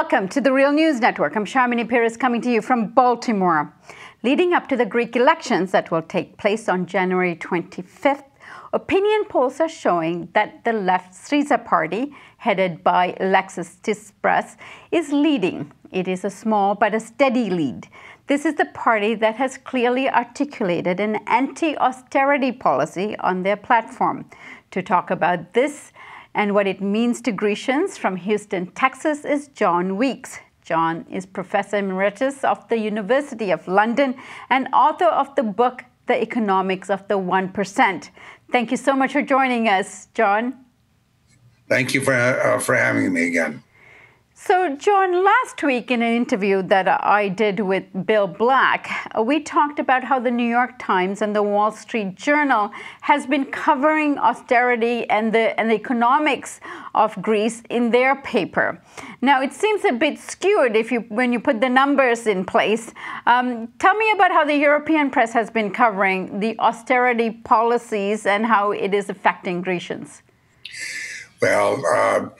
Welcome to the Real News Network. I'm Shamini Peres coming to you from Baltimore. Leading up to the Greek elections that will take place on January 25th, opinion polls are showing that the left Syriza party, headed by Alexis Tsipras, is leading. It is a small but a steady lead. This is the party that has clearly articulated an anti-austerity policy on their platform. To talk about this and what it means to Grecians from Houston, Texas, is John Weeks. John is Professor Emeritus of the University of London and author of the book, The Economics of the 1%. Thank you so much for joining us, John. Thank you for having me again. So, John, last week in an interview that I did with Bill Black, we talked about how the New York Times and the Wall Street Journal has been covering austerity and the economics of Greece in their paper. Now, it seems a bit skewed when you put the numbers in place. Tell me about how the European press has been covering the austerity policies and how it is affecting Grecians. Well,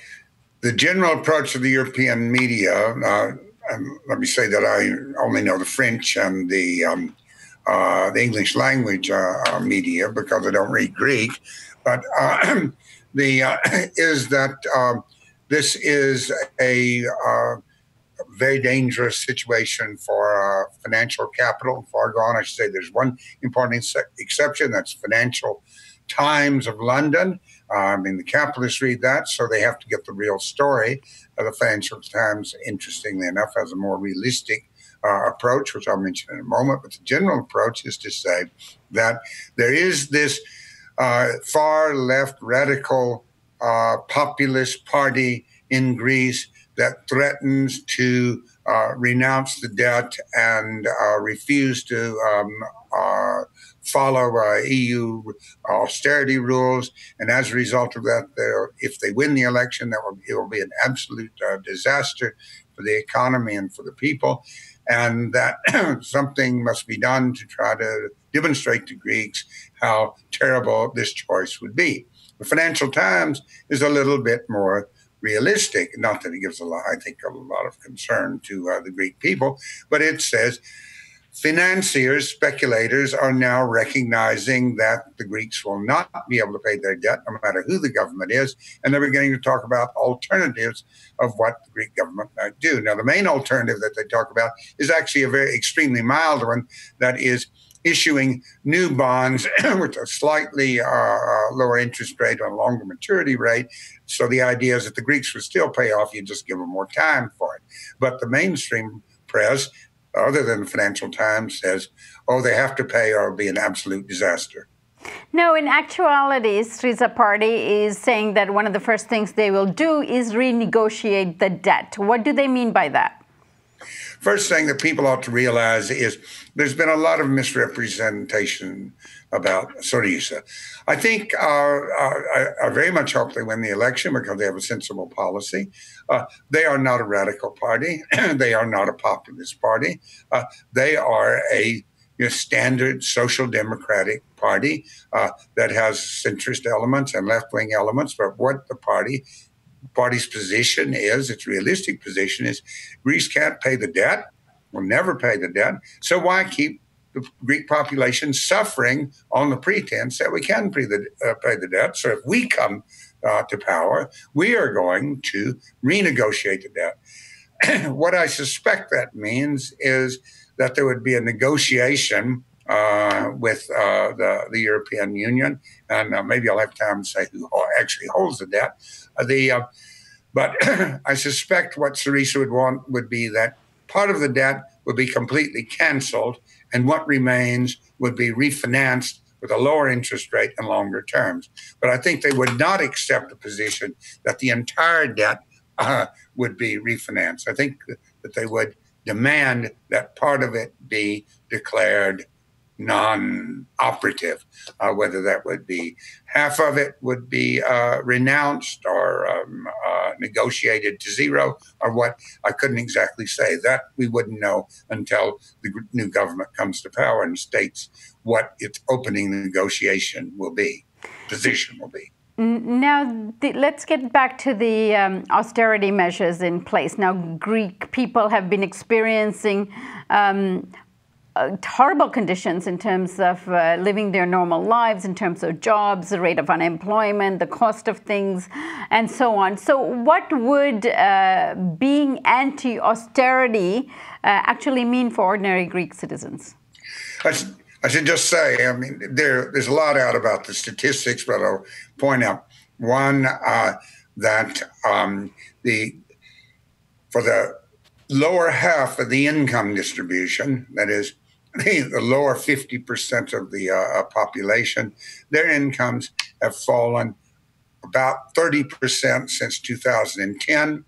the general approach of the European media, and let me say that I only know the French and the English language media because I don't read Greek, but is that this is a very dangerous situation for financial capital. Far gone, I should say. There's one important exception. That's Financial Times of London. The capitalists read that, so they have to get the real story. The Financial Times, interestingly enough, has a more realistic approach, which I'll mention in a moment. But the general approach is to say that there is this far left radical populist party in Greece that threatens to renounce the debt and refuse to follow EU austerity rules. And as a result of that, if they win the election, it will be an absolute disaster for the economy and for the people. And that something must be done to try to demonstrate to Greeks how terrible this choice would be. The Financial Times is a little bit more realistic, not that it gives a lot of concern to the Greek people, but it says financiers, speculators are now recognizing that the Greeks will not be able to pay their debt, no matter who the government is, and they're beginning to talk about alternatives of what the Greek government might do. Now, the main alternative that they talk about is actually a very extremely mild one, that is issuing new bonds with a slightly lower interest rate or a longer maturity rate. So the idea is that the Greeks would still pay off, you just give them more time for it. But the mainstream press, other than the Financial Times, says, oh, they have to pay or it'll be an absolute disaster. No, in actuality, Syriza party is saying that one of the first things they will do is renegotiate the debt. What do they mean by that? First thing that people ought to realize is there's been a lot of misrepresentation about Syriza. I think I very much hope they win the election because they have a sensible policy. They are not a radical party. They are not a populist party. They are a standard social democratic party that has centrist elements and left-wing elements. But what the party's position is, its realistic position is, Greece can't pay the debt, will never pay the debt, so why keep the Greek population suffering on the pretense that we can pay the debt? So if we come to power, we are going to renegotiate the debt. What I suspect that means is that there would be a negotiation with the European Union, and maybe I'll have time to say who actually holds the debt. But I suspect what Syriza would want would be that part of the debt would be completely canceled, and what remains would be refinanced with a lower interest rate and longer terms. But I think they would not accept the position that the entire debt would be refinanced. I think that they would demand that part of it be declared non-operative, whether that would be half of it would be renounced or negotiated to zero, or what, I couldn't exactly say. That we wouldn't know until the new government comes to power and states what its opening negotiation will be, position will be. Now, let's get back to the austerity measures in place. Now, Greek people have been experiencing horrible conditions in terms of living their normal lives, in terms of jobs, the rate of unemployment, the cost of things, and so on. So what would being anti-austerity actually mean for ordinary Greek citizens? I should just say, I mean, there's a lot out about the statistics, but I'll point out one that for the lower half of the income distribution, that is, the lower 50% of the population, their incomes have fallen about 30% since 2010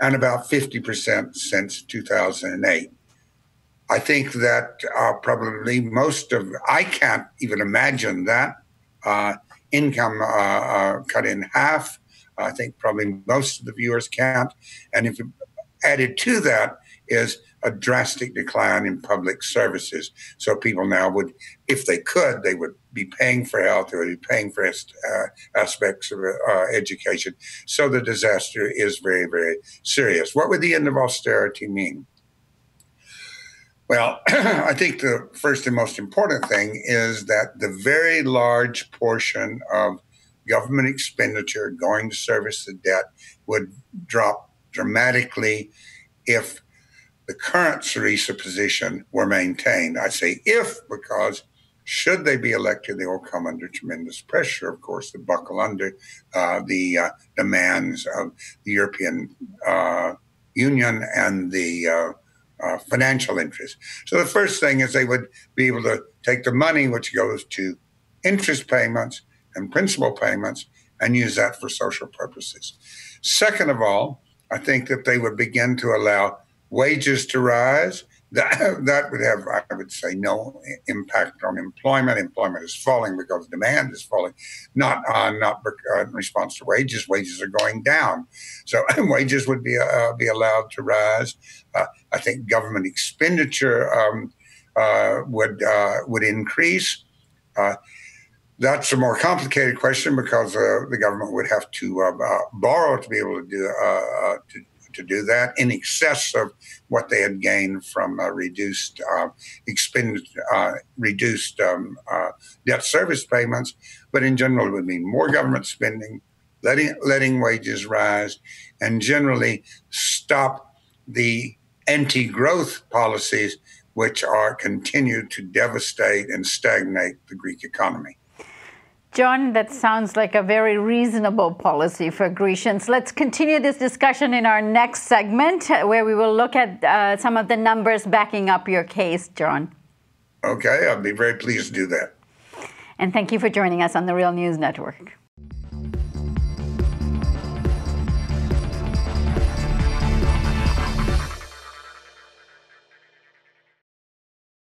and about 50% since 2008. I think that probably I can't even imagine that income cut in half. I think probably most of the viewers can't. And if added to that is a drastic decline in public services. So people now would, if they could, they would be paying for health, they would be paying for aspects of education. So the disaster is very, very serious. What would the end of austerity mean? Well, I think the first and most important thing is that the very large portion of government expenditure going to service the debt would drop dramatically if the current Syriza position were maintained. I say if, because should they be elected, they will come under tremendous pressure, of course, to buckle under the demands of the European Union and the financial interests. So the first thing is they would be able to take the money which goes to interest payments and principal payments and use that for social purposes. Second of all, I think that they would begin to allow wages to rise. That would have, I would say, no impact on employment. Employment is falling because demand is falling, not in response to wages. Wages are going down, so wages would be allowed to rise. I think government expenditure would increase. That's a more complicated question because the government would have to borrow to be able to do that in excess of what they had gained from reduced debt service payments. But in general, it would mean more government spending, letting wages rise, and generally stop the anti-growth policies which are continued to devastate and stagnate the Greek economy. John, that sounds like a very reasonable policy for Grecians. Let's continue this discussion in our next segment, where we will look at some of the numbers backing up your case, John. Okay, I'll be very pleased to do that. And thank you for joining us on the Real News Network.